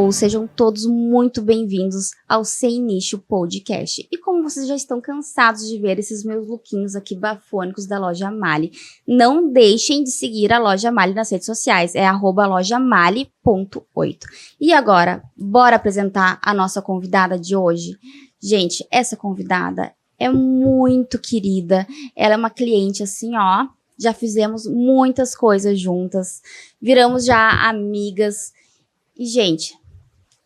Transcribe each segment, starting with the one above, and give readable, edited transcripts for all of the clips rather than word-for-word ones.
Hello, sejam todos muito bem-vindos ao Sem Nicho Podcast. E como vocês já estão cansados de ver esses meus lookinhos aqui bafônicos da Loja Mali, não deixem de seguir a Loja Mali nas redes sociais, é @lojamali.8. E agora, bora apresentar a nossa convidada de hoje. Gente, essa convidada é muito querida, ela é uma cliente assim, ó, já fizemos muitas coisas juntas, viramos já amigas. E, gente,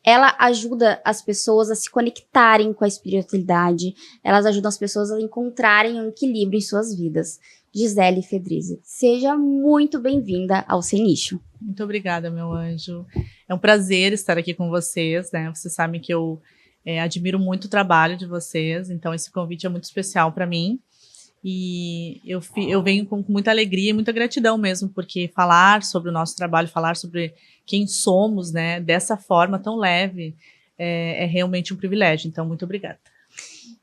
ela ajuda as pessoas a se conectarem com a espiritualidade, elas ajudam as pessoas a encontrarem um equilíbrio em suas vidas. Gisele Fedrizzi, seja muito bem-vinda ao Sem Nicho. Muito obrigada, meu anjo. É um prazer estar aqui com vocês, né? Vocês sabem que eu admiro muito o trabalho de vocês, então esse convite é muito especial para mim. E eu venho com muita alegria e muita gratidão mesmo, porque falar sobre o nosso trabalho, falar sobre quem somos, né, dessa forma tão leve, é realmente um privilégio. Então, muito obrigada.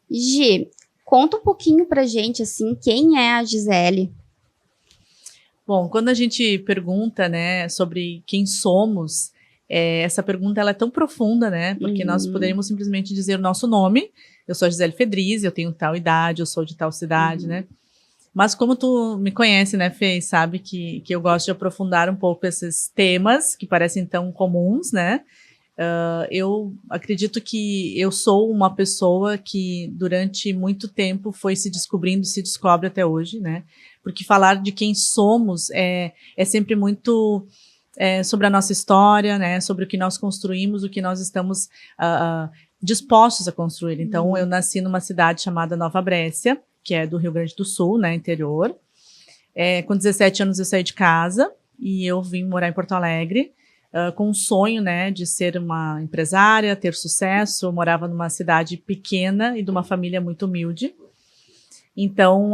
Gi, conta um pouquinho pra gente, assim, quem é a Gisele? Bom, quando a gente pergunta, né, sobre quem somos, essa pergunta ela é tão profunda, né, porque nós poderíamos simplesmente dizer o nosso nome. Eu sou a Gisele Fedrizzi, eu tenho tal idade, eu sou de tal cidade, né? Mas como tu me conhece, né, Fê, sabe que eu gosto de aprofundar um pouco esses temas que parecem tão comuns, né? Eu acredito que eu sou uma pessoa que durante muito tempo foi se descobrindo e se descobre até hoje, né? Porque falar de quem somos é sempre muito sobre a nossa história, né? Sobre o que nós construímos, o que nós estamos dispostos a construir. Então, eu nasci numa cidade chamada Nova Brécia, que é do Rio Grande do Sul, né, interior. Com 17 anos eu saí de casa e eu vim morar em Porto Alegre, com um sonho, né, de ser uma empresária, ter sucesso. Eu morava numa cidade pequena e de uma família muito humilde. Então,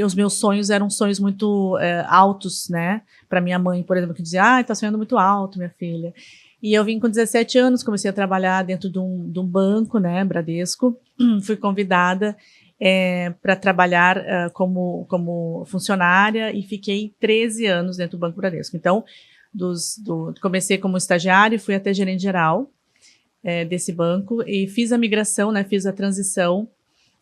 os meus sonhos eram sonhos muito altos, né, para minha mãe, por exemplo, que dizia, tá sonhando muito alto, minha filha. E eu vim com 17 anos, comecei a trabalhar dentro de um banco, né, Bradesco. Fui convidada para trabalhar como funcionária e fiquei 13 anos dentro do Banco Bradesco. Então, comecei como estagiária e fui até gerente geral desse banco e fiz a migração, né, fiz a transição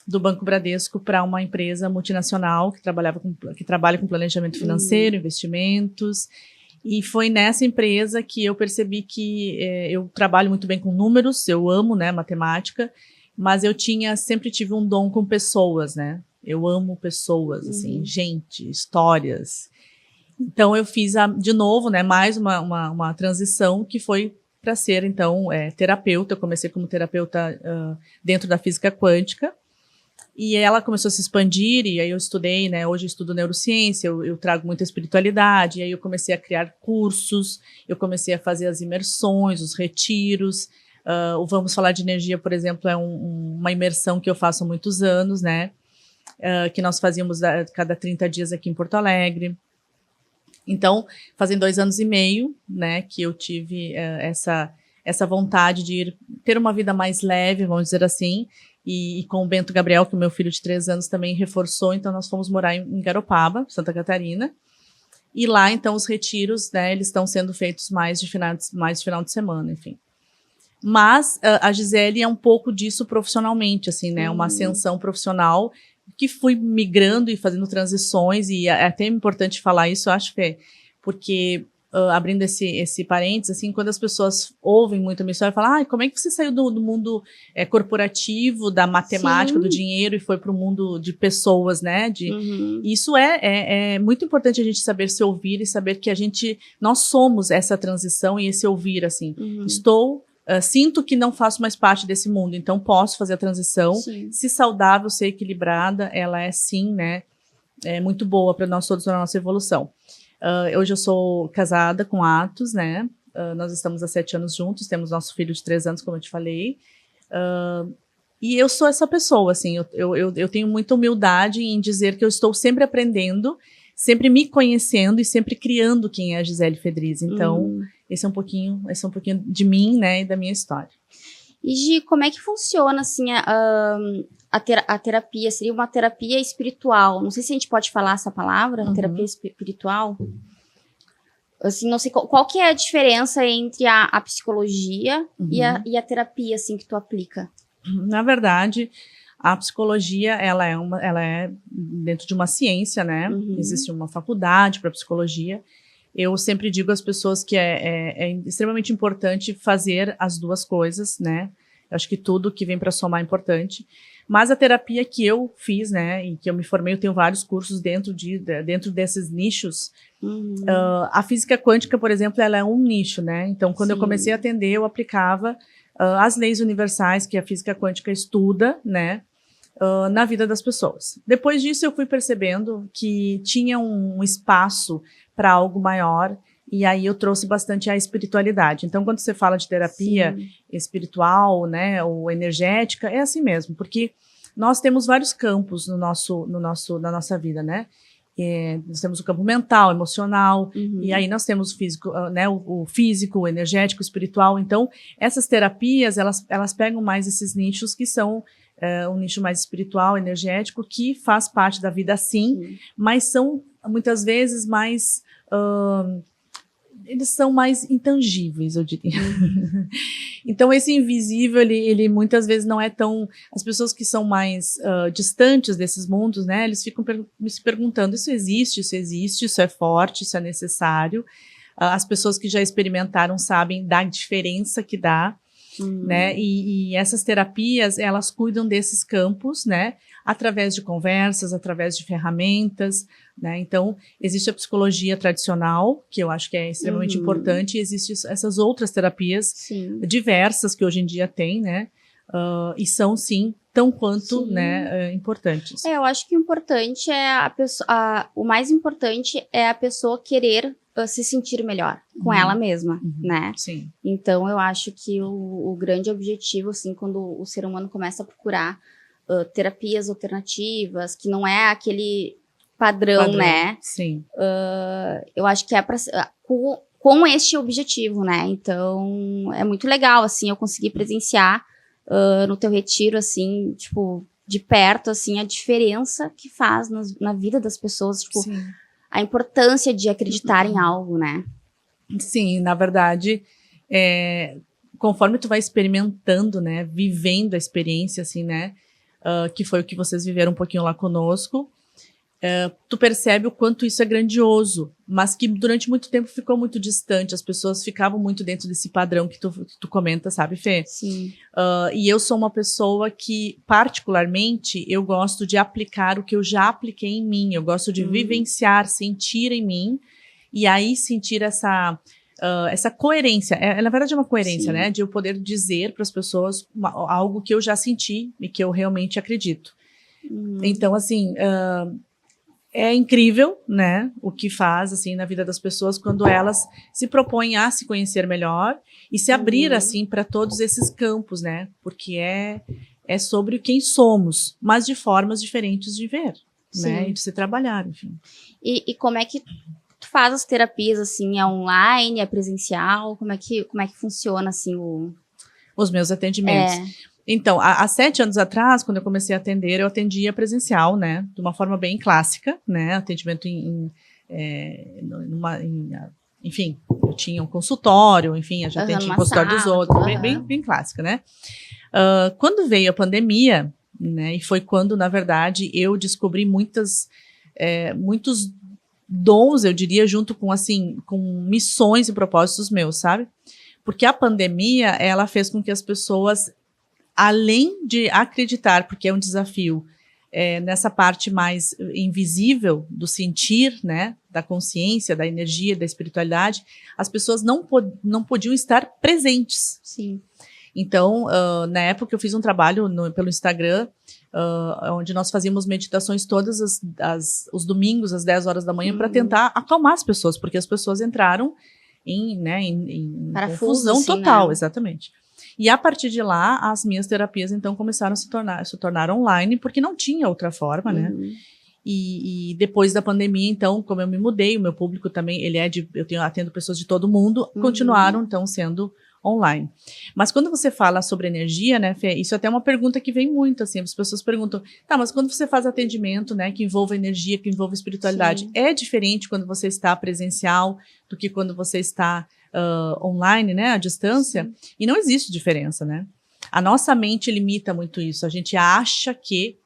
do Banco Bradesco para uma empresa multinacional que trabalha com planejamento financeiro, investimentos. E foi nessa empresa que eu percebi que eu trabalho muito bem com números, eu amo, né, matemática, mas eu sempre tive um dom com pessoas, né? Eu amo pessoas, assim, gente, histórias. Então eu fiz de novo, né, mais uma transição que foi para ser, então, terapeuta. Eu comecei como terapeuta dentro da física quântica. E ela começou a se expandir, e aí eu estudei, né, hoje eu estudo neurociência, eu trago muita espiritualidade, e aí eu comecei a criar cursos, eu comecei a fazer as imersões, os retiros, o Vamos Falar de Energia, por exemplo, é uma imersão que eu faço há muitos anos, né, que nós fazíamos a cada 30 dias aqui em Porto Alegre. Então, fazem 2 anos e meio, né, que eu tive essa vontade de ter uma vida mais leve, vamos dizer assim. E com o Bento Gabriel, que é o meu filho de 3 anos, também reforçou. Então, nós fomos morar em Garopaba, Santa Catarina. E lá, então, os retiros, né, eles estão sendo feitos mais de final de semana, enfim. Mas a Gisele é um pouco disso profissionalmente, assim, né, uma ascensão profissional que fui migrando e fazendo transições. E é até importante falar isso, eu acho, Fê, porque abrindo esse parênteses, assim, quando as pessoas ouvem muito a minha história, falam, como é que você saiu do mundo corporativo, da matemática, do dinheiro, e foi para o mundo de pessoas, né? Isso é muito importante a gente saber se ouvir e saber que nós somos essa transição e esse ouvir, assim. Sinto que não faço mais parte desse mundo, então posso fazer a transição. Se saudável, ser equilibrada, ela é sim, né? É muito boa para nós todos, na nossa evolução. Hoje eu sou casada com Atos, né? Nós estamos há 7 anos juntos, temos nosso filho de 3 anos, como eu te falei. E eu sou essa pessoa, assim, eu tenho muita humildade em dizer que eu estou sempre aprendendo, sempre me conhecendo e sempre criando quem é a Gisele Fedrizzi. Então, esse é um pouquinho de mim, né, e da minha história. E, Gi, como é que funciona, assim, a terapia? Seria uma terapia espiritual? Não sei se a gente pode falar essa palavra, terapia espiritual. Assim, não sei qual que é a diferença entre a psicologia e a terapia, assim, que tu aplica. Na verdade, a psicologia, ela é dentro de uma ciência, né? Existe uma faculdade para psicologia. Eu sempre digo às pessoas que é extremamente importante fazer as duas coisas, né? Eu acho que tudo que vem para somar é importante. Mas a terapia que eu fiz, né, e que eu me formei, eu tenho vários cursos dentro desses nichos. A física quântica, por exemplo, ela é um nicho, né? Então, quando eu comecei a atender, eu aplicava as leis universais que a física quântica estuda, né, na vida das pessoas. Depois disso, eu fui percebendo que tinha um espaço para algo maior, e aí eu trouxe bastante a espiritualidade. Então, quando você fala de terapia espiritual, né, ou energética, é assim mesmo, porque nós temos vários campos na nossa vida, né? Nós temos o campo mental, emocional, e aí nós temos o físico, né, o físico, o energético, o espiritual. Então, essas terapias, elas pegam mais esses nichos que são um nicho mais espiritual, energético, que faz parte da vida, sim. Mas são, muitas vezes, mais... eles são mais intangíveis, eu diria. Então, esse invisível, ele muitas vezes não é tão... As pessoas que são mais distantes desses mundos, né, eles ficam se perguntando, isso existe, isso é forte, isso é necessário. As pessoas que já experimentaram sabem da diferença que dá, né, e essas terapias, elas cuidam desses campos, né, através de conversas, através de ferramentas, né? Então, existe a psicologia tradicional, que eu acho que é extremamente importante, e existem essas outras terapias diversas que hoje em dia tem, né? E são, sim, tão quanto, né, importantes. Eu acho que o importante é o mais importante é a pessoa querer se sentir melhor com ela mesma, né? Sim. Então, eu acho que o grande objetivo, assim, quando o ser humano começa a procurar terapias alternativas, que não é aquele padrão, né? Sim. Eu acho que é com este objetivo, né? Então, é muito legal, assim, eu consegui presenciar no teu retiro, assim, tipo, de perto, assim, a diferença que faz na vida das pessoas, tipo, a importância de acreditar em algo, né? Sim, na verdade, conforme tu vai experimentando, né, vivendo a experiência, assim, né, que foi o que vocês viveram um pouquinho lá conosco, tu percebe o quanto isso é grandioso, mas que durante muito tempo ficou muito distante, as pessoas ficavam muito dentro desse padrão que tu comenta, sabe, Fê? Sim. E eu sou uma pessoa que, particularmente, eu gosto de aplicar o que eu já apliquei em mim, eu gosto de vivenciar, sentir em mim, e aí sentir essa coerência, na verdade é uma coerência, né, de eu poder dizer para as pessoas algo que eu já senti e que eu realmente acredito. Então, assim, é incrível, né, o que faz, assim, na vida das pessoas quando elas se propõem a se conhecer melhor e se abrir, assim, para todos esses campos, né, porque é sobre quem somos, mas de formas diferentes de ver, né, e de se trabalhar, enfim. E como é que tu faz as terapias, assim, é online, é presencial? Como é que funciona, assim, os meus atendimentos? Então, há 7 anos atrás, quando eu comecei a atender, eu atendia presencial, né, de uma forma bem clássica, né, atendimento enfim, eu tinha um consultório, enfim, eu já atendia em consultório dos outros, bem clássica, né. Quando veio a pandemia, né, e foi quando, na verdade, eu descobri muitos dons, eu diria, junto com, assim, com missões e propósitos meus, sabe? Porque a pandemia, ela fez com que as pessoas, além de acreditar, porque é um desafio, nessa parte mais invisível do sentir, né, da consciência, da energia, da espiritualidade, as pessoas não podiam estar presentes. Sim. Então, na época eu fiz um trabalho pelo Instagram, onde nós fazíamos meditações todos os domingos, às 10 horas da manhã, para tentar acalmar as pessoas, porque as pessoas entraram em confusão total, exatamente. E a partir de lá, as minhas terapias, então, começaram a se tornar online, porque não tinha outra forma, né? E depois da pandemia, então, como eu me mudei, o meu público também, atendo pessoas de todo mundo, continuaram, então, sendo online. Mas quando você fala sobre energia, né, Fê, isso até é uma pergunta que vem muito, assim, as pessoas perguntam, tá, mas quando você faz atendimento, né, que envolve energia, que envolve espiritualidade, Sim. é diferente quando você está presencial do que quando você está online, né, à distância? Sim. E não existe diferença, né? A nossa mente limita muito isso, a gente acha que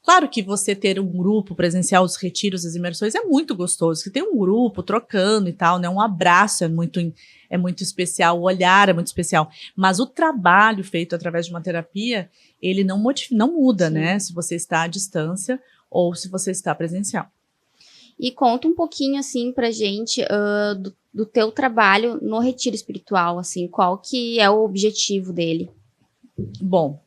claro que você ter um grupo presencial, os retiros, as imersões, é muito gostoso. Que tem um grupo trocando e tal, né? Um abraço é muito especial, o olhar é muito especial. Mas o trabalho feito através de uma terapia, ele não muda, Sim. né? Se você está à distância ou se você está presencial. E conta um pouquinho, assim, pra gente do teu trabalho no retiro espiritual, assim, qual que é o objetivo dele? Bom,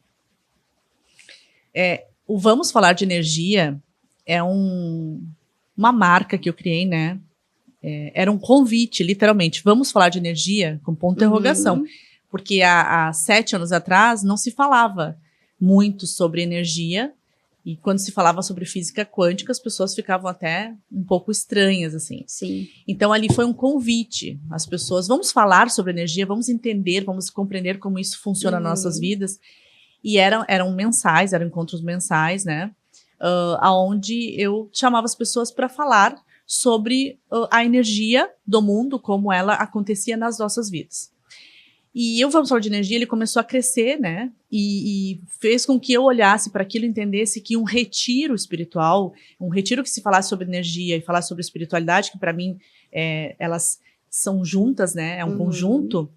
o Vamos Falar de Energia é uma marca que eu criei, né? Era um convite, literalmente. Vamos falar de energia? Com ponto de interrogação. Porque há 7 anos atrás não se falava muito sobre energia. E quando se falava sobre física quântica, as pessoas ficavam até um pouco estranhas, assim. Sim. Então, ali foi um convite. As pessoas, vamos falar sobre energia, vamos entender, vamos compreender como isso funciona nas nossas vidas. E eram mensais, eram encontros mensais, né? Onde eu chamava as pessoas para falar sobre a energia do mundo, como ela acontecia nas nossas vidas. E o Vamos Falar de Energia, ele começou a crescer, né? E fez com que eu olhasse para aquilo e entendesse que um retiro espiritual, um retiro que se falasse sobre energia e falasse sobre espiritualidade, que para mim elas são juntas, né? É um conjunto,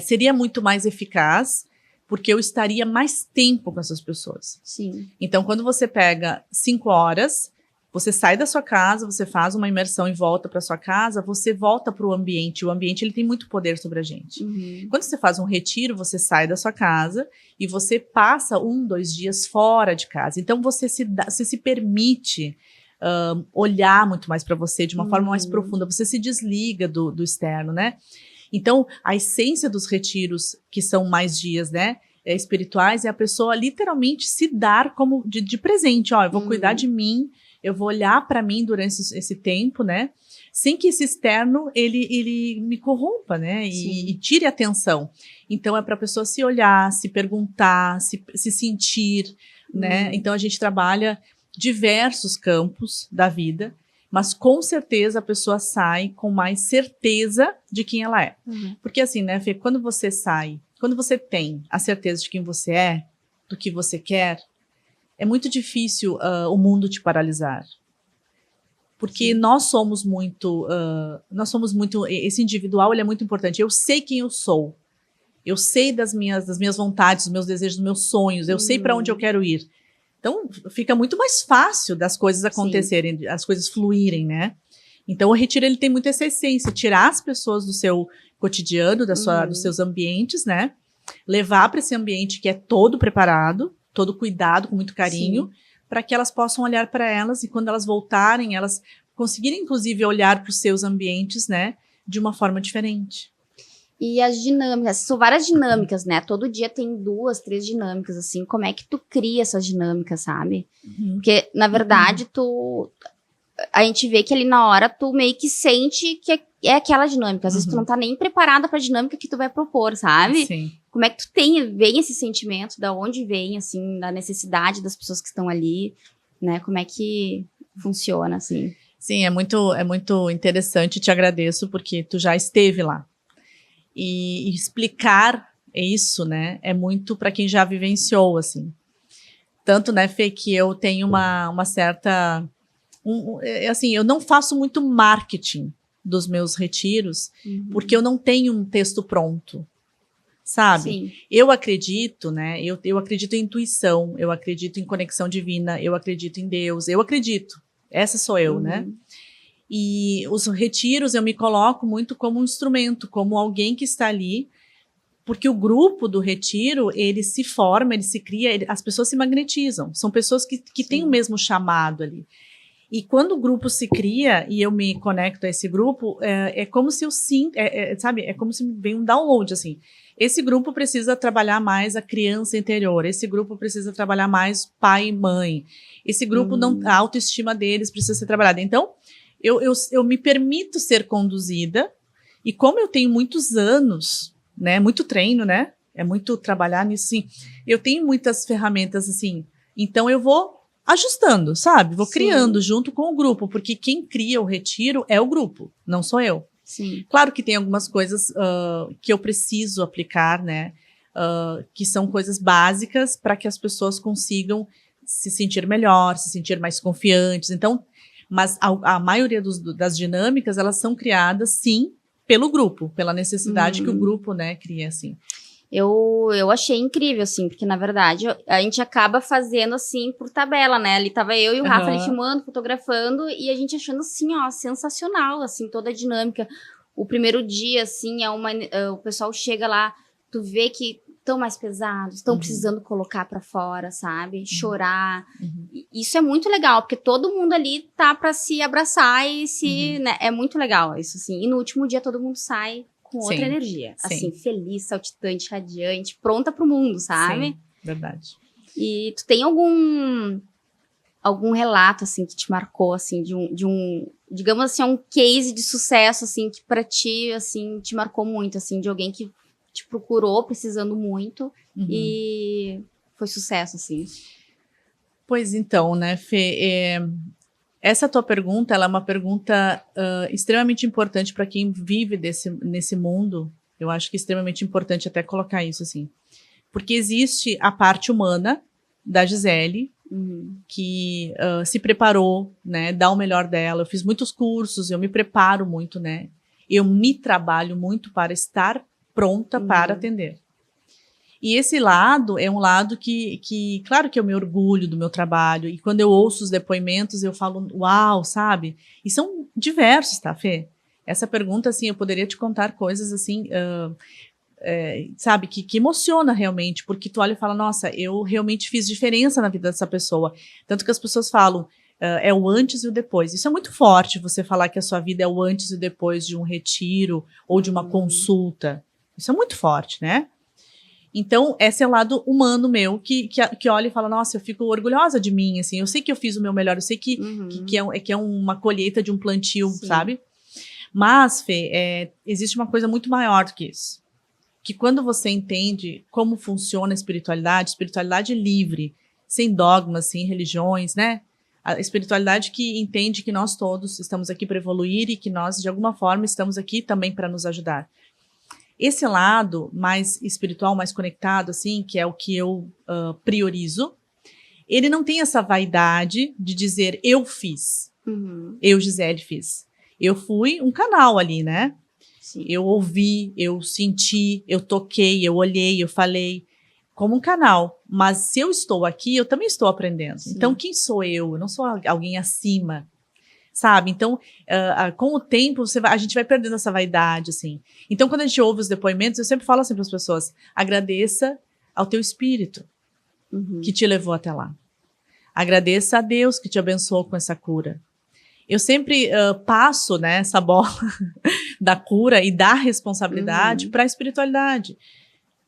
seria muito mais eficaz, porque eu estaria mais tempo com essas pessoas. Sim. Então, quando você pega 5 horas, você sai da sua casa, você faz uma imersão e volta para sua casa, você volta para o ambiente. O ambiente ele tem muito poder sobre a gente. Quando você faz um retiro, você sai da sua casa e você passa 1, 2 dias fora de casa. Então, você se permite olhar muito mais para você de uma forma mais profunda. Você se desliga do externo, né? Então, a essência dos retiros, que são mais dias, né, espirituais, é a pessoa literalmente se dar como de presente. Ó, eu vou cuidar de mim, eu vou olhar para mim durante esse tempo, né, sem que esse externo, ele me corrompa, né, e tire a atenção. Então, é para a pessoa se olhar, se perguntar, se sentir, né. Então, a gente trabalha diversos campos da vida, mas com certeza a pessoa sai com mais certeza de quem ela é. Porque assim, né, Fê, quando você tem a certeza de quem você é, do que você quer, é muito difícil o mundo te paralisar. Porque nós somos muito, esse individual, ele é muito importante. Eu sei quem eu sou. Eu sei das minhas vontades, dos meus desejos, dos meus sonhos. Eu sei para onde eu quero ir. Então, fica muito mais fácil das coisas acontecerem, as coisas fluírem, né? Então, o retiro, ele tem muito essa essência, tirar as pessoas do seu cotidiano, dos seus ambientes, né? Levar para esse ambiente que é todo preparado, todo cuidado, com muito carinho, para que elas possam olhar para elas e quando elas voltarem, elas conseguirem, inclusive, olhar para os seus ambientes, né? De uma forma diferente. E as dinâmicas, são várias dinâmicas, né? Todo dia tem 2, 3 dinâmicas, assim. Como é que tu cria essas dinâmicas, sabe? Porque, na verdade, a gente vê que ali na hora tu meio que sente que é aquela dinâmica. Às vezes tu não tá nem preparada pra dinâmica que tu vai propor, sabe? Sim. Como é que tu vem esse sentimento, da onde vem, assim, da necessidade das pessoas que estão ali, né? Como é que funciona, assim? Sim, é muito interessante, te agradeço, porque tu já esteve lá. E explicar isso, né, é muito para quem já vivenciou, assim. Tanto, né, Fê, que eu tenho uma certa... assim, eu não faço muito marketing dos meus retiros, porque eu não tenho um texto pronto, sabe? Sim. Eu acredito, né, eu acredito em intuição, eu acredito em conexão divina, eu acredito em Deus, eu acredito. Essa sou eu, né? E os retiros eu me coloco muito como um instrumento, como alguém que está ali, porque o grupo do retiro, ele se forma, ele se cria, as pessoas se magnetizam, são pessoas que têm o mesmo chamado ali. E quando o grupo se cria e eu me conecto a esse grupo, é como se eu sinto, sabe, é como se vem um download, assim. Esse grupo precisa trabalhar mais a criança interior, esse grupo precisa trabalhar mais pai e mãe, esse grupo a autoestima deles precisa ser trabalhada. Então, eu me permito ser conduzida, e como eu tenho muitos anos né? Muito treino, né? É muito trabalhar nisso, sim. Eu tenho muitas ferramentas, assim, então eu vou ajustando, sabe? Vou Sim. criando junto com o grupo, porque quem cria o retiro é o grupo, não sou eu. Sim. Claro que tem algumas coisas que eu preciso aplicar, né? Que são coisas básicas para que as pessoas consigam se sentir melhor, se sentir mais confiantes. Então, mas a maioria das dinâmicas, elas são criadas, sim, pelo grupo, pela necessidade que o grupo, né, cria, assim. Eu achei incrível, assim, porque, na verdade, a gente acaba fazendo, assim, por tabela, né? Ali tava eu e o Rafa ali filmando, fotografando, e a gente achando, assim, ó, sensacional, assim, toda a dinâmica. O primeiro dia, assim, o pessoal chega lá, tu vê que estão mais pesados, estão precisando colocar pra fora, sabe? Chorar. Isso é muito legal, porque todo mundo ali tá pra se abraçar e né? É muito legal isso, assim. E no último dia todo mundo sai com outra energia. Sim. Assim, feliz, saltitante, radiante, pronta pro mundo, sabe? Sim, verdade. E tu tem algum relato, assim, que te marcou, assim, de um digamos assim, um case de sucesso, assim, que pra ti, assim, te marcou muito, assim, de alguém que te procurou precisando muito e foi sucesso, assim? Pois então, né, Fê, essa tua pergunta, ela é uma pergunta extremamente importante para quem vive nesse mundo. Eu acho que é extremamente importante até colocar isso, assim. Porque existe a parte humana da Gisele, que se preparou, né, dá o melhor dela. Eu fiz muitos cursos, eu me preparo muito, né. Eu me trabalho muito para estar pronta para atender. E esse lado é um lado que, claro que eu me orgulho do meu trabalho, e quando eu ouço os depoimentos, eu falo, uau, sabe? E são diversos, tá, Fê? Essa pergunta, assim, eu poderia te contar coisas, assim, sabe, que emociona realmente, porque tu olha e fala, nossa, eu realmente fiz diferença na vida dessa pessoa. Tanto que as pessoas falam, é o antes e o depois. Isso é muito forte, você falar que a sua vida é o antes e o depois de um retiro ou de uma consulta. Isso é muito forte, né? Então, esse é o lado humano meu, que olha e fala, nossa, eu fico orgulhosa de mim, assim, eu sei que eu fiz o meu melhor, eu sei que é uma colheita de um plantio, sabe? Mas, Fê, existe uma coisa muito maior do que isso. Que quando você entende como funciona a espiritualidade livre, sem dogmas, sem religiões, né? A espiritualidade que entende que nós todos estamos aqui para evoluir e que nós, de alguma forma, estamos aqui também para nos ajudar. Esse lado mais espiritual, mais conectado, assim, que é o que eu priorizo, ele não tem essa vaidade de dizer eu fiz, eu, Gisele, fiz. Eu fui um canal ali, né? Sim. Eu ouvi, eu senti, eu toquei, eu olhei, eu falei, como um canal. Mas se eu estou aqui, eu também estou aprendendo. Sim. Então, quem sou eu? Eu não sou alguém acima, sabe? Então, com o tempo, a gente vai perdendo essa vaidade, assim. Então, quando a gente ouve os depoimentos, eu sempre falo assim para as pessoas, agradeça ao teu espírito que te levou até lá. Agradeça a Deus que te abençoou com essa cura. Eu sempre passo, né, essa bola da cura e da responsabilidade para a espiritualidade.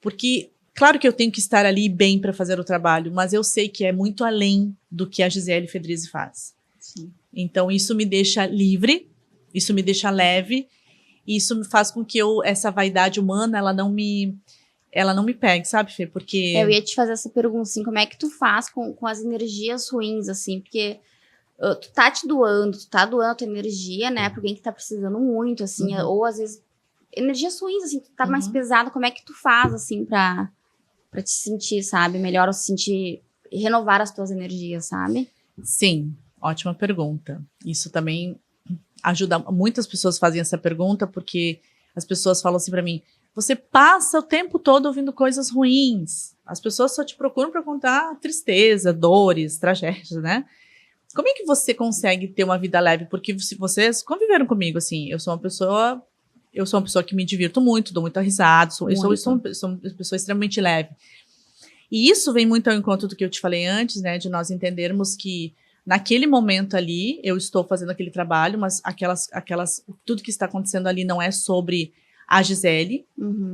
Porque, claro que eu tenho que estar ali bem para fazer o trabalho, mas eu sei que é muito além do que a Gisele Fedrizzi faz. Sim. Então, isso me deixa livre, isso me deixa leve, e isso me faz com que essa vaidade humana, ela não me pegue, sabe, Fê? Porque... Eu ia te fazer essa pergunta, assim, como é que tu faz com as energias ruins, assim, porque tu tá te doando, tu tá doando a tua energia, né, pra alguém que tá precisando muito, assim, ou às vezes, energias ruins, assim, tu tá mais pesada, como é que tu faz, assim, pra te sentir, sabe, melhor, ou se sentir, renovar as tuas energias, sabe? Sim, ótima pergunta. Isso também ajuda, muitas pessoas fazem essa pergunta, porque as pessoas falam assim pra mim, você passa o tempo todo ouvindo coisas ruins, as pessoas só te procuram pra contar tristeza, dores, tragédias, né? Como é que você consegue ter uma vida leve? Porque se vocês conviveram comigo, assim, eu sou uma pessoa que me divirto muito, dou muita risada, sou uma pessoa extremamente leve. E isso vem muito ao encontro do que eu te falei antes, né, de nós entendermos que naquele momento ali, eu estou fazendo aquele trabalho, mas tudo que está acontecendo ali não é sobre a Gisele,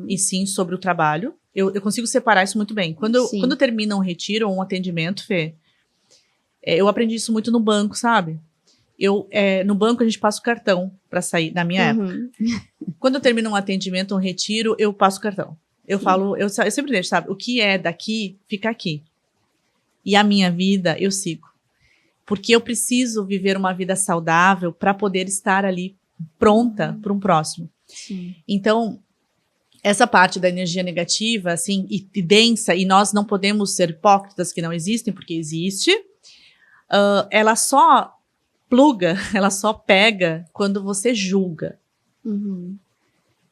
e sim sobre o trabalho. Eu consigo separar isso muito bem. Quando termina um retiro ou um atendimento, Fê, eu aprendi isso muito no banco, sabe? No banco a gente passa o cartão para sair, na minha época. Quando eu termino um atendimento, um retiro, eu passo o cartão. Eu falo, eu sempre deixo, sabe? O que é daqui, fica aqui. E a minha vida, eu sigo. Porque eu preciso viver uma vida saudável para poder estar ali pronta para um próximo. Sim. Então, essa parte da energia negativa, assim, e densa, e nós não podemos ser hipócritas que não existem, porque existe, ela só pluga, ela só pega quando você julga.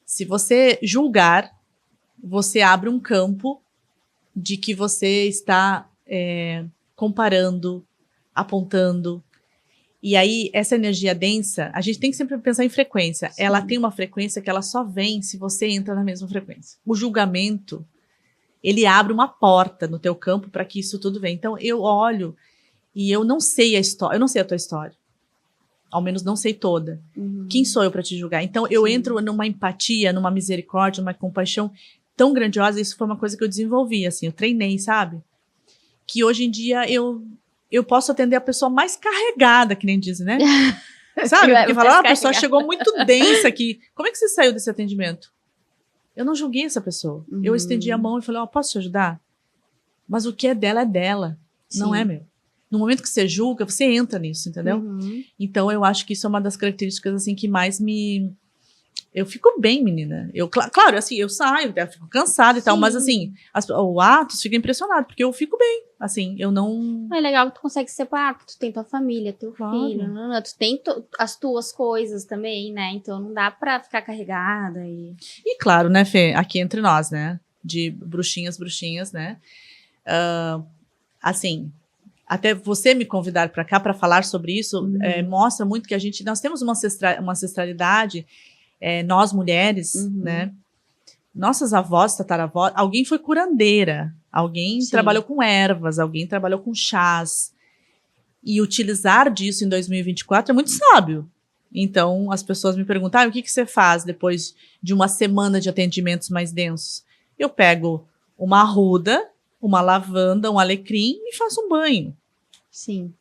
Se você julgar, você abre um campo de que você está comparando, apontando. E aí, essa energia densa, a gente tem que sempre pensar em frequência. Sim. Ela tem uma frequência que ela só vem se você entra na mesma frequência. O julgamento, ele abre uma porta no teu campo para que isso tudo venha. Então, eu olho e eu não sei a história, eu não sei a tua história. Ao menos não sei toda. Quem sou eu para te julgar? Então, eu entro numa empatia, numa misericórdia, numa compaixão tão grandiosa. Isso foi uma coisa que eu desenvolvi, assim, eu treinei, sabe? Que hoje em dia eu posso atender a pessoa mais carregada, que nem dizem, né? Sabe? Porque fala, a pessoa chegou muito densa aqui. Como é que você saiu desse atendimento? Eu não julguei essa pessoa. Eu estendi a mão e falei, posso te ajudar? Mas o que é dela, não é meu. No momento que você julga, você entra nisso, entendeu? Então, eu acho que isso é uma das características, assim, que mais me... Eu fico bem, menina. Claro, assim, eu saio, eu fico cansada e tal, mas assim, o Atos fica impressionado, porque eu fico bem, assim, eu não... É legal que tu consegue separar, porque tu tem tua família, teu filho, tu tem as tuas coisas também, né? Então não dá pra ficar carregada e... E claro, né, Fê, aqui entre nós, né, de bruxinhas, né, assim... Até você me convidar para cá para falar sobre isso, mostra muito que nós temos uma ancestralidade, nós mulheres, né? Nossas avós, tataravós, alguém foi curandeira, alguém trabalhou com ervas, alguém trabalhou com chás. E utilizar disso em 2024 é muito sábio. Então, as pessoas me perguntam, o que você faz depois de uma semana de atendimentos mais densos? Eu pego uma arruda, uma lavanda, um alecrim e faço um banho. Sim.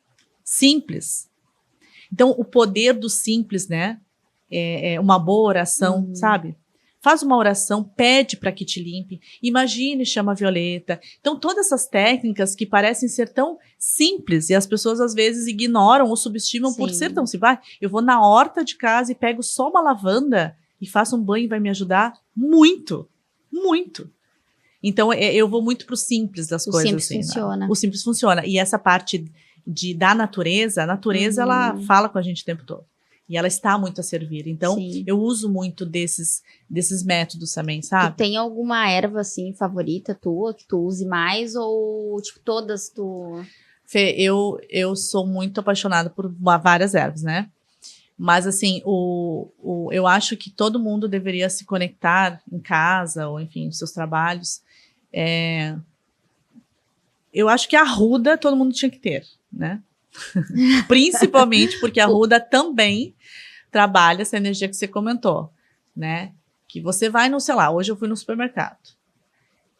Simples. Então, o poder do simples, né? É uma boa oração, sabe? Faz uma oração, pede para que te limpe. Imagine, chama a Violeta. Então, todas essas técnicas que parecem ser tão simples e as pessoas às vezes ignoram ou subestimam por ser tão simples. Eu vou na horta de casa e pego só uma lavanda e faço um banho e vai me ajudar muito, muito. Então, eu vou muito pro simples das coisas. O simples funciona. O simples funciona. E essa parte da natureza, a natureza, ela fala com a gente o tempo todo. E ela está muito a servir. Então, eu uso muito desses métodos também, sabe? Tu tem alguma erva, assim, favorita tua, que tu use mais? Ou, tipo, todas tu... Fê, eu sou muito apaixonada por várias ervas, né? Mas, assim, eu acho que todo mundo deveria se conectar em casa, ou, enfim, nos seus trabalhos. Eu acho que a arruda todo mundo tinha que ter, né? Principalmente porque a arruda também trabalha essa energia que você comentou, né? Que você vai no, sei lá, hoje eu fui no supermercado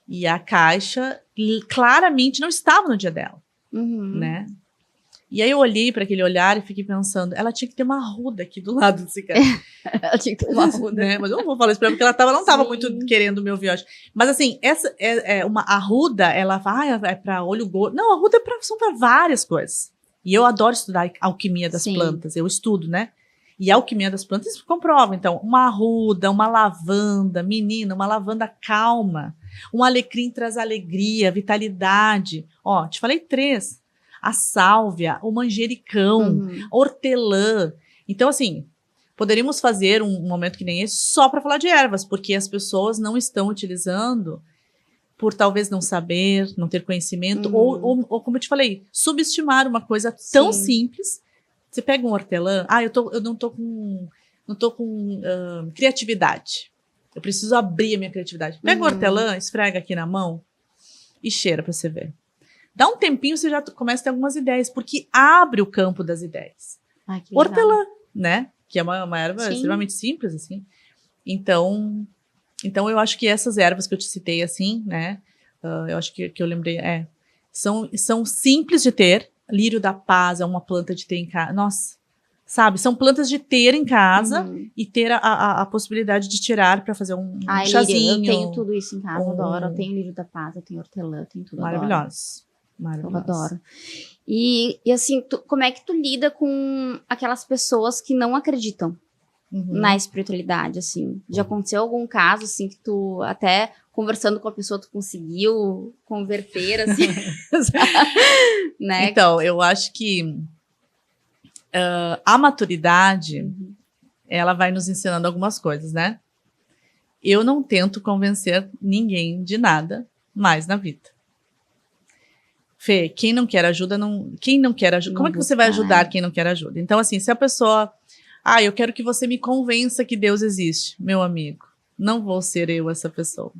e a caixa claramente não estava no dia dela, né? E aí eu olhei para aquele olhar e fiquei pensando, ela tinha que ter uma arruda aqui do lado desse cara. Ela tinha que ter uma arruda. Né? Mas eu não vou falar isso pra ela, porque ela não estava muito querendo me ouvir hoje. Mas assim, essa uma arruda, ela fala, é para olho gordo. Não, arruda são para várias coisas. E eu adoro estudar a alquimia das plantas, eu estudo, né? E a alquimia das plantas comprova. Então, uma arruda, uma lavanda, menina, uma lavanda calma. Um alecrim traz alegria, vitalidade. Ó, te falei 3. A sálvia, o manjericão, hortelã. Então, assim, poderíamos fazer um momento que nem esse só para falar de ervas, porque as pessoas não estão utilizando por talvez não saber, não ter conhecimento, ou como eu te falei, subestimar uma coisa tão simples. Você pega um hortelã, eu não tô com criatividade. Eu preciso abrir a minha criatividade. Pega um hortelã, esfrega aqui na mão e cheira para você ver. Dá um tempinho, você já começa a ter algumas ideias, porque abre o campo das ideias. Hortelã, né? Que é uma erva extremamente simples, assim. Então, eu acho que essas ervas que eu te citei, assim, né? Eu acho que eu lembrei, são simples de ter. Lírio da paz é uma planta de ter em casa. Nossa, sabe? São plantas de ter em casa e ter a possibilidade de tirar para fazer um chazinho. Lírio, eu tenho tudo isso em casa, adoro. Eu tenho lírio da paz, eu tenho hortelã, eu tenho tudo, Maravilhoso. Eu adoro. E assim, como é que tu lida com aquelas pessoas que não acreditam na espiritualidade, assim? Já aconteceu algum caso, assim, que tu até conversando com a pessoa, tu conseguiu converter, assim? Né? Então, eu acho que a maturidade, ela vai nos ensinando algumas coisas, né? Eu não tento convencer ninguém de nada mais na vida. Fê, quem não quer ajuda, quem não quer ajuda, como é que você vai ajudar quem não quer ajuda? Então, assim, se a pessoa, eu quero que você me convença que Deus existe, meu amigo, não vou ser eu essa pessoa,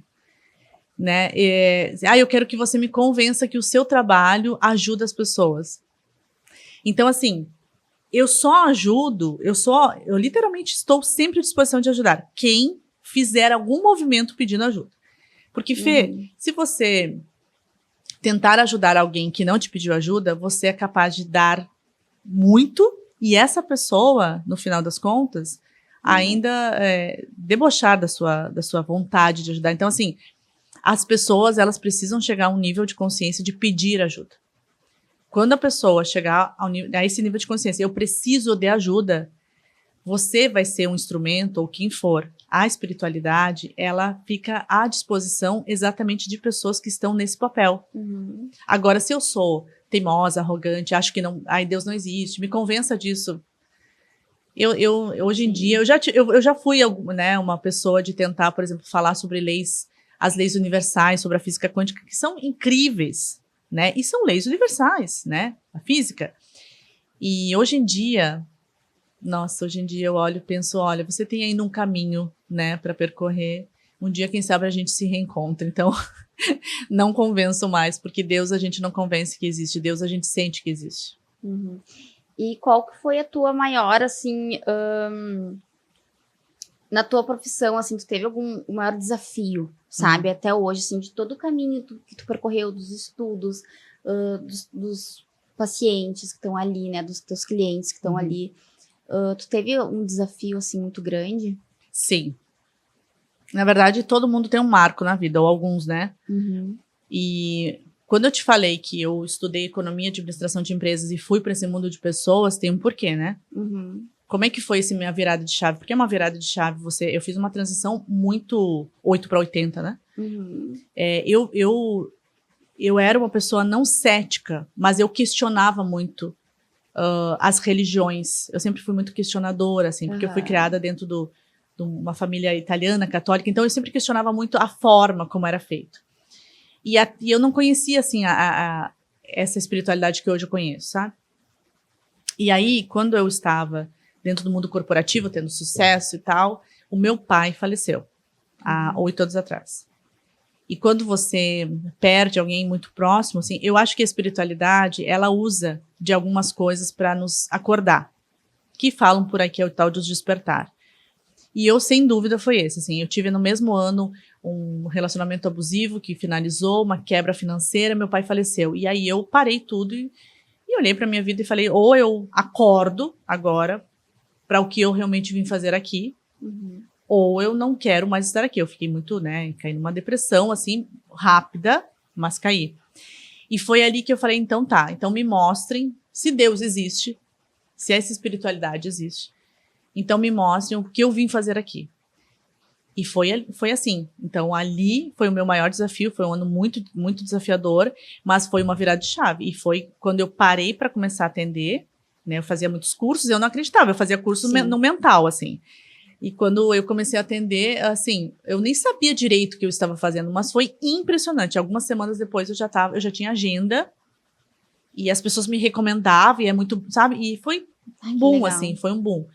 né? Eu quero que você me convença que o seu trabalho ajuda as pessoas. Então, assim, eu só ajudo, eu literalmente estou sempre à disposição de ajudar quem fizer algum movimento pedindo ajuda. Porque, Fê, se você tentar ajudar alguém que não te pediu ajuda, você é capaz de dar muito e essa pessoa, no final das contas, ainda debochar da sua vontade de ajudar. Então, assim, as pessoas, elas precisam chegar a um nível de consciência de pedir ajuda. Quando a pessoa chegar a esse nível de consciência, eu preciso de ajuda, você vai ser um instrumento, ou quem for. A espiritualidade, ela fica à disposição exatamente de pessoas que estão nesse papel. Agora, se eu sou teimosa, arrogante, acho que Deus não existe, me convença disso. Hoje em dia, eu já fui, né, uma pessoa de tentar, por exemplo, falar sobre as leis universais, sobre a física quântica, que são incríveis, né? E são leis universais, né? A física. E hoje em dia eu olho e penso, olha, você tem ainda um caminho, né, para percorrer. Um dia, quem sabe, a gente se reencontra. Então, não convenço mais, porque Deus a gente não convence que existe, Deus a gente sente que existe. E qual que foi a tua maior, assim, na tua profissão, assim, tu teve algum maior desafio, sabe, até hoje, assim, de todo o caminho que tu percorreu, dos estudos, dos pacientes que estão ali, né, dos teus clientes que estão ali. Tu teve um desafio, assim, muito grande? Sim. Na verdade, todo mundo tem um marco na vida, ou alguns, né? E quando eu te falei que eu estudei economia e administração de empresas e fui para esse mundo de pessoas, tem um porquê, né? Como é que foi essa minha virada de chave? Porque é uma virada de chave, eu fiz uma transição muito 8 para 80, né? Eu era uma pessoa não cética, mas eu questionava muito as religiões. Eu sempre fui muito questionadora, assim, porque eu fui criada dentro de uma família italiana, católica, então eu sempre questionava muito a forma como era feito. E eu não conhecia, assim, essa espiritualidade que hoje eu conheço, sabe? E aí, quando eu estava dentro do mundo corporativo, tendo sucesso e tal, o meu pai faleceu há 8 anos atrás. E quando você perde alguém muito próximo, assim, eu acho que a espiritualidade, ela usa de algumas coisas para nos acordar, que falam por aí que é o tal de despertar. E eu, sem dúvida, foi esse, assim, eu tive no mesmo ano um relacionamento abusivo que finalizou, uma quebra financeira, meu pai faleceu. E aí eu parei tudo e olhei para minha vida e falei, ou eu acordo agora para o que eu realmente vim fazer aqui, ou eu não quero mais estar aqui. Eu fiquei muito, né, caí numa depressão, assim, rápida, mas caí. E foi ali que eu falei, então tá, então me mostrem se Deus existe, se essa espiritualidade existe. Então me mostrem o que eu vim fazer aqui. E foi assim. Então ali foi o meu maior desafio, foi um ano muito, muito desafiador, mas foi uma virada de chave. E foi quando eu parei para começar a atender, né, eu fazia muitos cursos, eu não acreditava, eu fazia curso no mental, assim. E quando eu comecei a atender, assim, eu nem sabia direito o que eu estava fazendo, mas foi impressionante. Algumas semanas depois eu já tinha agenda e as pessoas me recomendavam e é muito, sabe? E foi um boom, assim, foi um boom,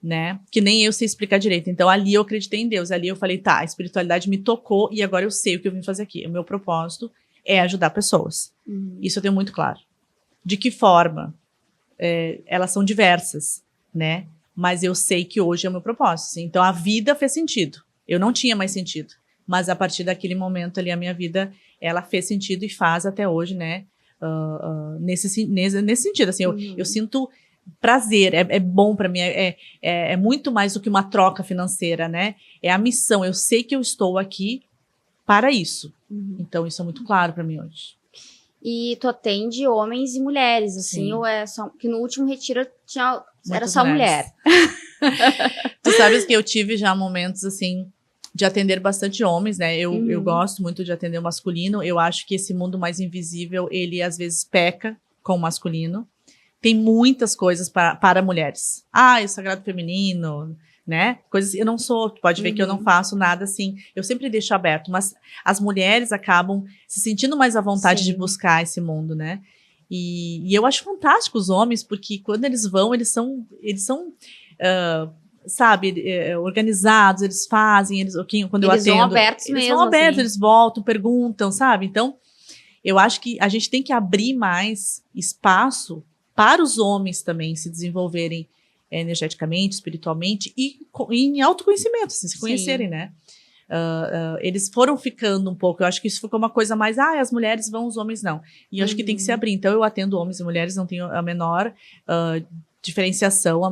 né? Que nem eu sei explicar direito. Então ali eu acreditei em Deus, ali eu falei, tá, a espiritualidade me tocou e agora eu sei o que eu vim fazer aqui. O meu propósito é ajudar pessoas. Isso eu tenho muito claro. De que forma? Elas são diversas, né? Mas eu sei que hoje é o meu propósito. Assim. Então, a vida fez sentido. Eu não tinha mais sentido. Mas, a partir daquele momento ali, a minha vida, ela fez sentido e faz até hoje, né? Nesse sentido, assim, eu sinto prazer, é bom para mim, é muito mais do que uma troca financeira, né? É a missão, eu sei que eu estou aqui para isso. Então, isso é muito claro para mim hoje. E tu atende homens e mulheres, assim, Sim. ou é só... Porque no último retiro era Muitas só mulheres. mulher. Tu sabes que eu tive já momentos, assim, de atender bastante homens, né? Eu gosto muito de atender o masculino. Eu acho que esse mundo mais invisível, ele às vezes peca com o masculino. Tem muitas coisas para mulheres. O sagrado feminino, né? Coisas, eu não sou, tu pode ver que eu não faço nada assim. Eu sempre deixo aberto, mas as mulheres acabam se sentindo mais à vontade de buscar esse mundo, né? E eu acho fantástico os homens, porque quando eles vão, eles são sabe, organizados, eles fazem, quando eu Eles vão atendo, abertos eles mesmo, vão abertos, assim. eles voltam, perguntam, sabe? Então, eu acho que a gente tem que abrir mais espaço para os homens também se desenvolverem energeticamente, espiritualmente e em autoconhecimento, assim, se conhecerem, né? Eles foram ficando um pouco, eu acho que isso ficou uma coisa mais, as mulheres vão, os homens não. E eu acho que tem que se abrir. Então, eu atendo homens e mulheres, não tenho a menor diferenciação,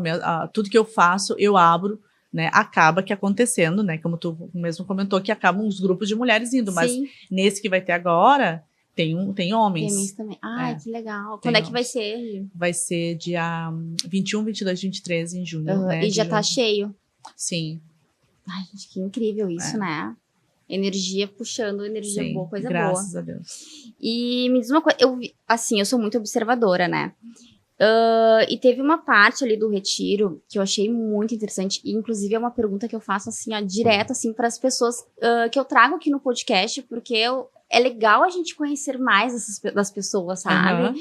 tudo que eu faço, eu abro, né? Acaba que acontecendo, né? Como tu mesmo comentou, que acabam os grupos de mulheres indo, mas nesse que vai ter agora, tem homens. Tem homens também. Que legal. Quando é que vai ser? Vai ser dia 21, 22, 23 em junho, né? E já tá cheio. Sim. Ai, gente, que incrível isso, né? Energia puxando, energia boa, coisa boa. Graças a Deus. E me diz uma coisa, eu sou muito observadora, né? E teve uma parte ali do retiro que eu achei muito interessante, e inclusive é uma pergunta que eu faço assim, direto assim para as pessoas que eu trago aqui no podcast, porque é legal a gente conhecer mais das pessoas, sabe?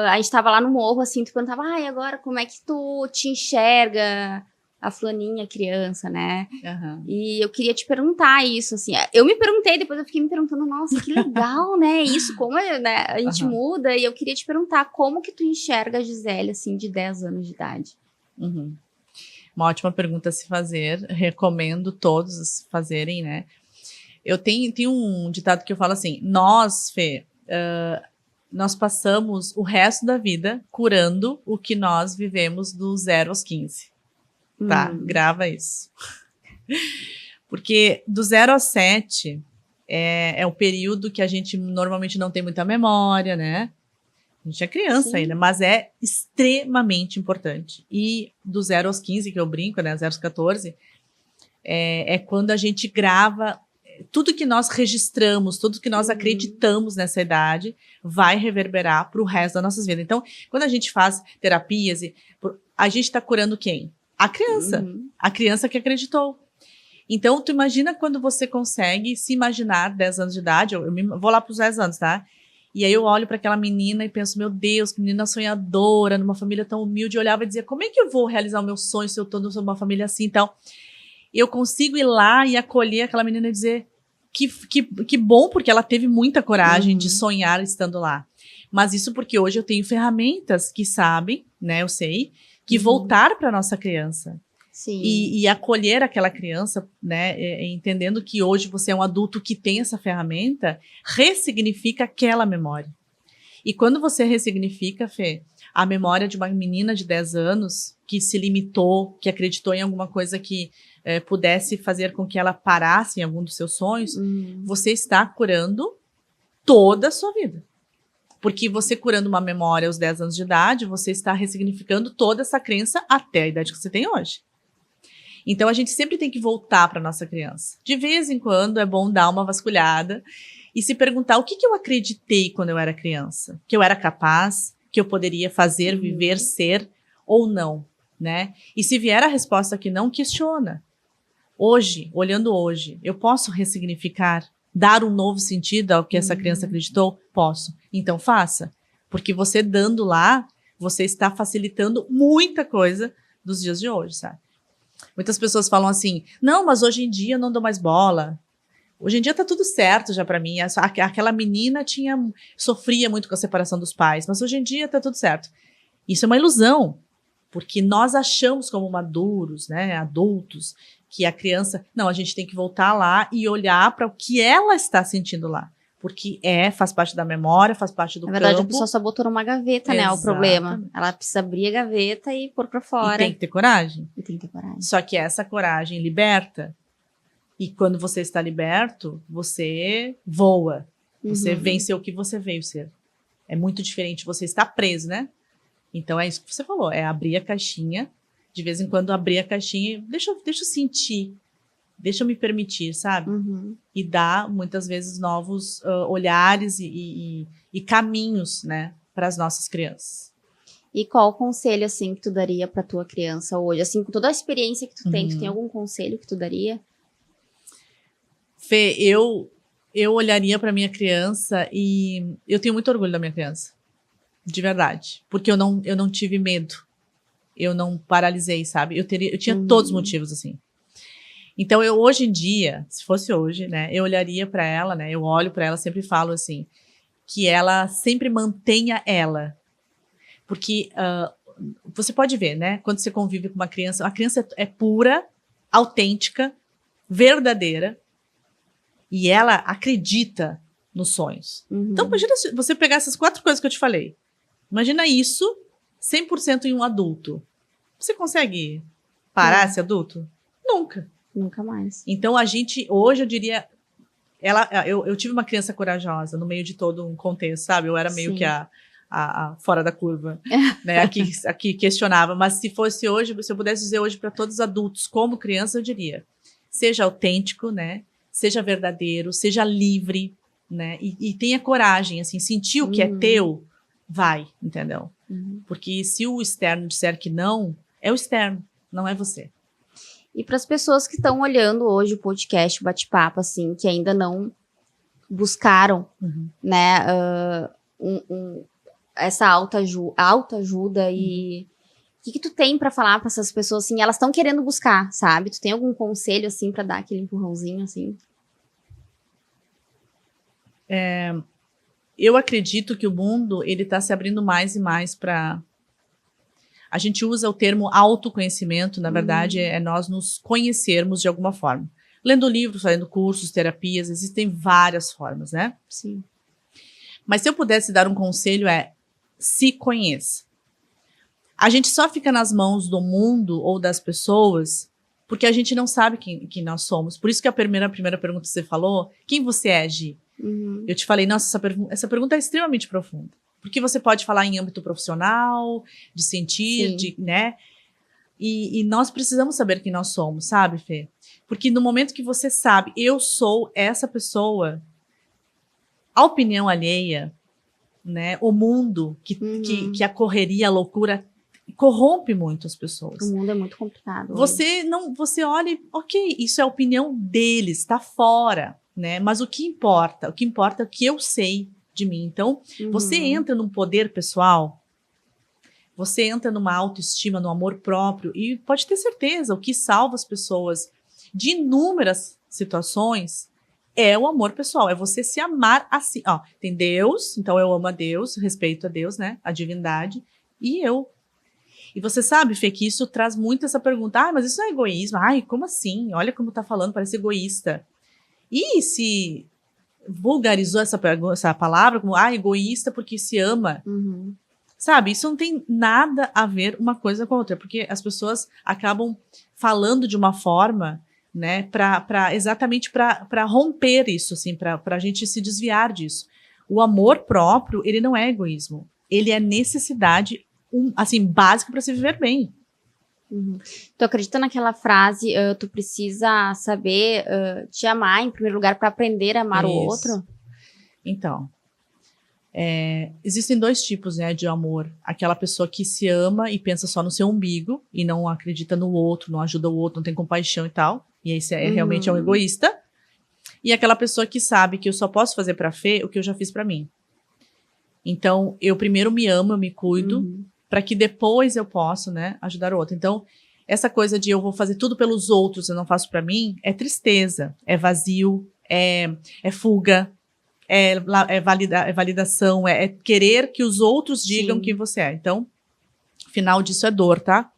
A gente tava lá no morro, assim, tu perguntava, agora como é que tu te enxerga a fulaninha criança, né? E eu queria te perguntar isso, assim. Eu me perguntei, depois eu fiquei me perguntando, nossa, que legal, né? Isso, como né, a gente muda. E eu queria te perguntar, como que tu enxerga a Gisele, assim, de 10 anos de idade? Uma ótima pergunta a se fazer. Recomendo todos fazerem, né? Eu tenho um ditado que eu falo assim, nós, Fê, nós passamos o resto da vida curando o que nós vivemos do 0 aos 15. Tá, grava isso. Porque do 0 aos 7 é o período que a gente normalmente não tem muita memória, né? A gente é criança ainda, mas é extremamente importante. E do 0 aos 15, que eu brinco, né? 0 aos 14, é quando a gente grava tudo que nós registramos, tudo que nós acreditamos nessa idade, vai reverberar para o resto das nossas vidas. Então, quando a gente faz terapias, a gente está curando quem? A criança. A criança que acreditou. Então, tu imagina quando você consegue se imaginar 10 anos de idade, eu vou lá para os 10 anos, tá? E aí eu olho para aquela menina e penso, meu Deus, que menina sonhadora, numa família tão humilde, eu olhava e dizia, como é que eu vou realizar o meu sonho se eu estou numa família assim? Então, eu consigo ir lá e acolher aquela menina e dizer, que bom, porque ela teve muita coragem de sonhar estando lá. Mas isso porque hoje eu tenho ferramentas que sabem, né, eu sei, que voltar para nossa criança. Sim. E acolher aquela criança, né, entendendo que hoje você é um adulto que tem essa ferramenta, ressignifica aquela memória. E quando você ressignifica, Fê, a memória de uma menina de 10 anos que se limitou, que acreditou em alguma coisa que pudesse fazer com que ela parasse em algum dos seus sonhos, você está curando toda a sua vida. Porque você curando uma memória aos 10 anos de idade, você está ressignificando toda essa crença até a idade que você tem hoje. Então, a gente sempre tem que voltar para nossa criança. De vez em quando, é bom dar uma vasculhada e se perguntar o que eu acreditei quando eu era criança. Que eu era capaz, que eu poderia fazer, viver, ser ou não, né? E se vier a resposta que não, questiona. Hoje, olhando hoje, eu posso ressignificar? Dar um novo sentido ao que essa criança acreditou? Posso. Então faça. Porque você dando lá, você está facilitando muita coisa dos dias de hoje, sabe? Muitas pessoas falam assim, não, mas hoje em dia eu não dou mais bola. Hoje em dia tá tudo certo já pra mim. Aquela menina sofria muito com a separação dos pais, mas hoje em dia tá tudo certo. Isso é uma ilusão. Porque nós achamos como maduros, né, adultos, que a criança... Não, a gente tem que voltar lá e olhar para o que ela está sentindo lá. porque faz parte da memória, faz parte do Na verdade, campo. a pessoa só botou numa gaveta, né? O problema. Ela precisa abrir a gaveta e pôr pra fora. E tem que ter coragem. E tem que ter coragem. Só que essa coragem liberta. E quando você está liberto, você voa. Você venceu o que você veio ser. É muito diferente você estar preso, né? Então é isso que você falou, é abrir a caixinha, de vez em quando abrir a caixinha, deixa eu sentir, deixa eu me permitir, sabe? E dar, muitas vezes, novos olhares e caminhos, né, para as nossas crianças. E qual o conselho, assim, que tu daria pra tua criança hoje? Assim, com toda a experiência que tu tem algum conselho que tu daria? Fê, eu olharia para minha criança e eu tenho muito orgulho da minha criança. De verdade. Porque eu não tive medo. Eu não paralisei, sabe? Eu tinha todos os motivos, assim. Então, hoje em dia, se fosse hoje, né? Eu olharia para ela, né? Eu olho para ela, sempre falo assim, que ela sempre mantenha ela. Porque você pode ver, né? Quando você convive com uma criança, a criança é pura, autêntica, verdadeira. E ela acredita nos sonhos. Então, imagina se você pegar essas 4 coisas que eu te falei. Imagina isso 100% em um adulto. Você consegue parar esse adulto? Nunca. Nunca mais. Então, a gente, hoje, eu diria... Eu tive uma criança corajosa no meio de todo um contexto, sabe? Eu era meio que a fora da curva, né? Aqui questionava. Mas se fosse hoje, se eu pudesse dizer hoje para todos os adultos, como criança, eu diria: seja autêntico, né? Seja verdadeiro, seja livre, né? E tenha coragem, assim, sentir o que é teu, vai, entendeu? Porque se o externo disser que não, é o externo, não é você. E para as pessoas que estão olhando hoje o podcast, o bate-papo, assim, que ainda não buscaram, né, essa autoajuda e o que tu tem para falar para essas pessoas, assim, elas estão querendo buscar, sabe? Tu tem algum conselho, assim, para dar aquele empurrãozinho, assim? Eu acredito que o mundo, ele tá se abrindo mais e mais para... A gente usa o termo autoconhecimento, na verdade, é nós nos conhecermos de alguma forma. Lendo livros, fazendo cursos, terapias, existem várias formas, né? Sim. Mas se eu pudesse dar um conselho se conheça. A gente só fica nas mãos do mundo ou das pessoas porque a gente não sabe quem nós somos. Por isso que a primeira pergunta que você falou, quem você é, Gi? Eu te falei, nossa, essa pergunta é extremamente profunda. Porque você pode falar em âmbito profissional, de sentir, né? E nós precisamos saber quem nós somos, sabe, Fê? Porque no momento que você sabe, eu sou essa pessoa, a opinião alheia, né? O mundo, que a correria, a loucura, corrompe muito as pessoas. O mundo é muito complicado. Você olha e, ok, isso é a opinião deles, está fora, né? Mas o que importa? O que importa é o que eu sei de mim. Então, você entra num poder pessoal, você entra numa autoestima, no amor próprio, e pode ter certeza, o que salva as pessoas de inúmeras situações é o amor pessoal, é você se amar assim. Ó, tem Deus, então eu amo a Deus, respeito a Deus, né? A divindade, e eu. E você sabe, Fê, que isso traz muito essa pergunta, mas isso não é egoísmo? Ai, como assim? Olha como tá falando, parece egoísta. E se vulgarizou essa palavra como egoísta porque se ama? Sabe, isso não tem nada a ver uma coisa com a outra, porque as pessoas acabam falando de uma forma, né, exatamente para romper isso, assim, para a gente se desviar disso. O amor próprio, ele não é egoísmo, ele é necessidade, assim, básica para se viver bem. Tu acredita naquela frase, tu precisa saber te amar em primeiro lugar para aprender a amar o outro? Então, existem 2 tipos, né, de amor. Aquela pessoa que se ama e pensa só no seu umbigo e não acredita no outro, não ajuda o outro, não tem compaixão e tal. E esse realmente é um egoísta. E aquela pessoa que sabe que eu só posso fazer pra Fê o que eu já fiz pra mim. Então, eu primeiro me amo, eu me cuido, para que depois eu possa, né, ajudar o outro. Então, essa coisa de eu vou fazer tudo pelos outros e eu não faço pra mim, é tristeza, é vazio, é fuga, é validação, é querer que os outros digam quem você é. Então, o final disso é dor, tá?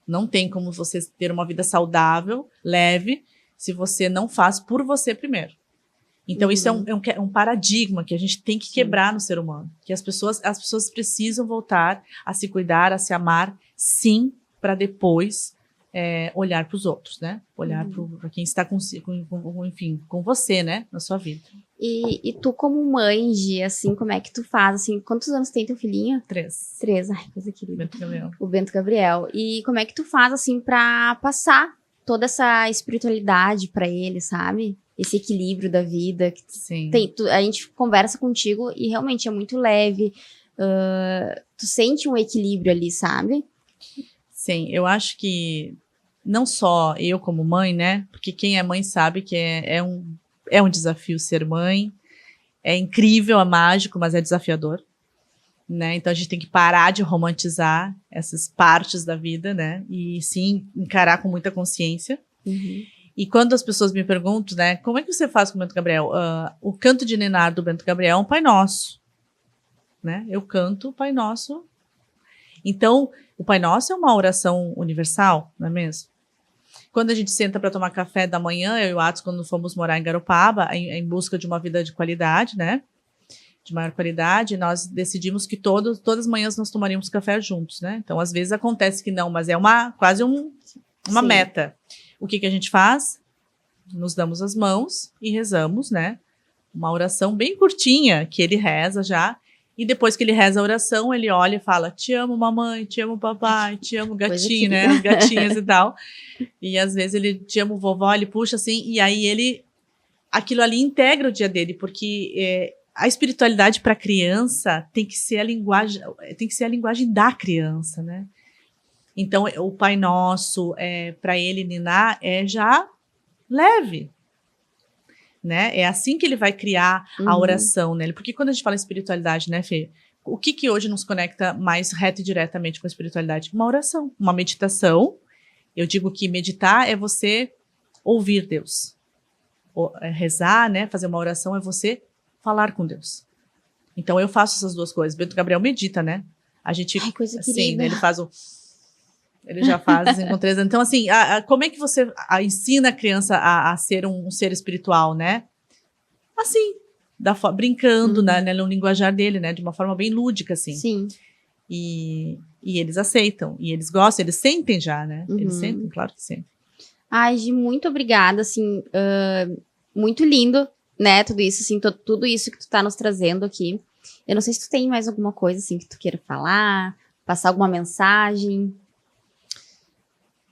Não tem como você ter uma vida saudável, leve, se você não faz por você primeiro. Então, isso é um paradigma que a gente tem que quebrar no ser humano. Que as pessoas precisam voltar a se cuidar, a se amar, sim, para depois olhar para os outros, né? Olhar para quem está enfim, com você, né? Na sua vida. E tu, como mãe, Gi, assim, como é que tu faz? Assim, quantos anos tem teu filhinho? 3. 3, ai, coisa querida. Bento Gabriel. O Bento Gabriel. E como é que tu faz, assim, pra passar toda essa espiritualidade pra ele, sabe? Esse equilíbrio da vida. Sim. A gente conversa contigo e realmente é muito leve. Tu sente um equilíbrio ali, sabe? Sim, eu acho que não só eu como mãe, né? Porque quem é mãe sabe que é um desafio ser mãe. É incrível, é mágico, mas é desafiador. Né? Então a gente tem que parar de romantizar essas partes da vida, né? E sim encarar com muita consciência. E quando as pessoas me perguntam, né, como é que você faz com o Bento Gabriel? O canto de ninar do Bento Gabriel é um Pai Nosso, né? Eu canto o Pai Nosso. Então, o Pai Nosso é uma oração universal, não é mesmo? Quando a gente senta para tomar café da manhã, eu e o Atos, quando fomos morar em Garopaba, em busca de uma vida de qualidade, né? De maior qualidade, nós decidimos que todas as manhãs nós tomaríamos café juntos, né? Então, às vezes acontece que não, mas é quase uma meta. O que a gente faz? Nos damos as mãos e rezamos, né? Uma oração bem curtinha, que ele reza já, e depois que ele reza a oração, ele olha e fala, te amo mamãe, te amo papai, te amo gatinho, né? As gatinhas e tal. E às vezes ele te amo vovó, ele puxa assim, e aí aquilo ali integra o dia dele, porque a espiritualidade para a criança tem que ser a linguagem da criança, né? Então, o Pai Nosso, para ele ninar, é já leve, né? É assim que ele vai criar a oração nele. Porque quando a gente fala em espiritualidade, né, Fê? O que hoje nos conecta mais reto e diretamente com a espiritualidade? Uma oração, uma meditação. Eu digo que meditar é você ouvir Deus. Rezar, né, fazer uma oração é você falar com Deus. Então eu faço essas duas coisas. Bento Gabriel medita, né? A gente, ai, coisa assim, querida. Né, ele já faz assim, com 3 anos. Então, assim, como é que você ensina a criança a ser um ser espiritual, né? Assim, brincando, né, no linguajar dele, né? De uma forma bem lúdica, assim. Sim. E eles aceitam, e eles gostam, eles sentem já, né? Eles sentem, claro que sentem. Ai, Gi, muito obrigada, assim, muito lindo, né, tudo isso, assim, tudo isso que tu tá nos trazendo aqui. Eu não sei se tu tem mais alguma coisa, assim, que tu queira falar, passar alguma mensagem.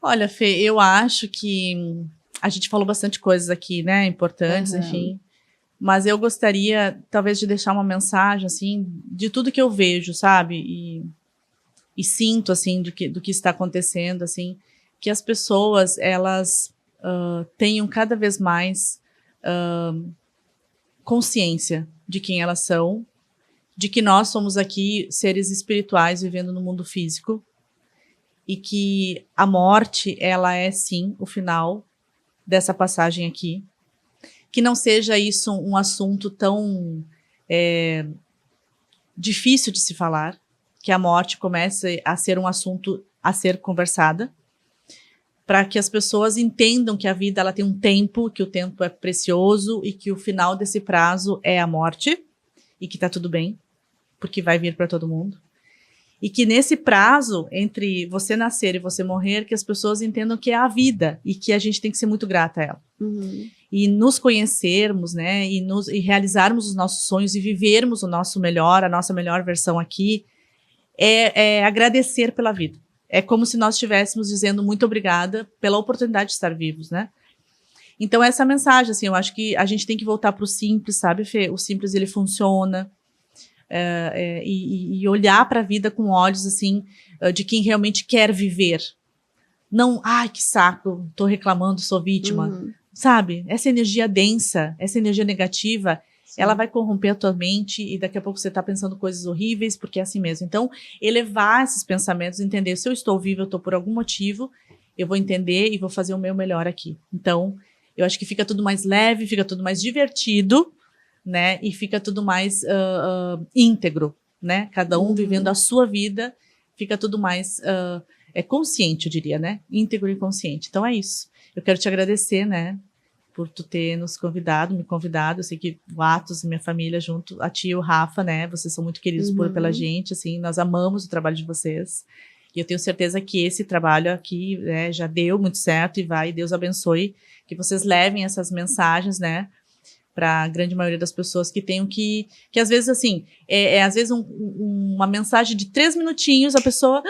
Olha, Fê, eu acho que a gente falou bastante coisas aqui, né, importantes, enfim, mas eu gostaria, talvez, de deixar uma mensagem, assim, de tudo que eu vejo, sabe, e sinto, assim, do que está acontecendo, assim, que as pessoas, elas tenham cada vez mais consciência de quem elas são, de que nós somos aqui seres espirituais vivendo no mundo físico, e que a morte, ela é sim o final dessa passagem aqui. Que não seja isso um assunto tão difícil de se falar, que a morte comece a ser um assunto a ser conversada, para que as pessoas entendam que a vida ela tem um tempo, que o tempo é precioso e que o final desse prazo é a morte, e que tá tudo bem, porque vai vir para todo mundo. E que nesse prazo, entre você nascer e você morrer, que as pessoas entendam que é a vida e que a gente tem que ser muito grata a ela. E nos conhecermos, né, e realizarmos os nossos sonhos e vivermos o nosso melhor, a nossa melhor versão aqui, é agradecer pela vida. É como se nós estivéssemos dizendo muito obrigada pela oportunidade de estar vivos, né? Então essa mensagem, assim, eu acho que a gente tem que voltar para o simples, sabe, Fê? O simples, ele funciona. E olhar para a vida com olhos assim de quem realmente quer viver, não, ai que saco, tô reclamando, sou vítima, sabe? Essa energia densa, essa energia negativa, ela vai corromper a tua mente e daqui a pouco você tá pensando coisas horríveis, porque é assim mesmo. Então, elevar esses pensamentos, entender, se eu estou viva, eu tô por algum motivo, eu vou entender e vou fazer o meu melhor aqui. Então, eu acho que fica tudo mais leve, fica tudo mais divertido, né? E fica tudo mais íntegro, né? Cada um vivendo a sua vida, fica tudo mais consciente, eu diria, né? Íntegro e consciente. Então é isso. Eu quero te agradecer, né? por tu ter me convidado. Eu sei que o Atos e minha família junto, a tia e o Rafa, né? Vocês são muito queridos pela gente, assim, nós amamos o trabalho de vocês. E eu tenho certeza que esse trabalho aqui, né, já deu muito certo e Deus abençoe, que vocês levem essas mensagens, né, para a grande maioria das pessoas que tenham que às vezes, assim, às vezes uma mensagem de 3 minutinhos, a pessoa,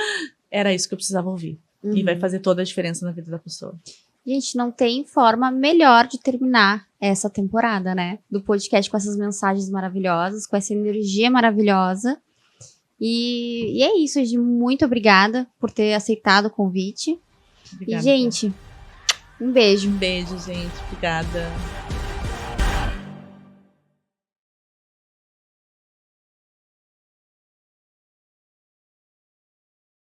era isso que eu precisava ouvir. E vai fazer toda a diferença na vida da pessoa. Gente, não tem forma melhor de terminar essa temporada, né? Do podcast com essas mensagens maravilhosas, com essa energia maravilhosa. E é isso, Gi. Muito obrigada por ter aceitado o convite. Obrigada, e, gente, um beijo. Um beijo, gente. Obrigada.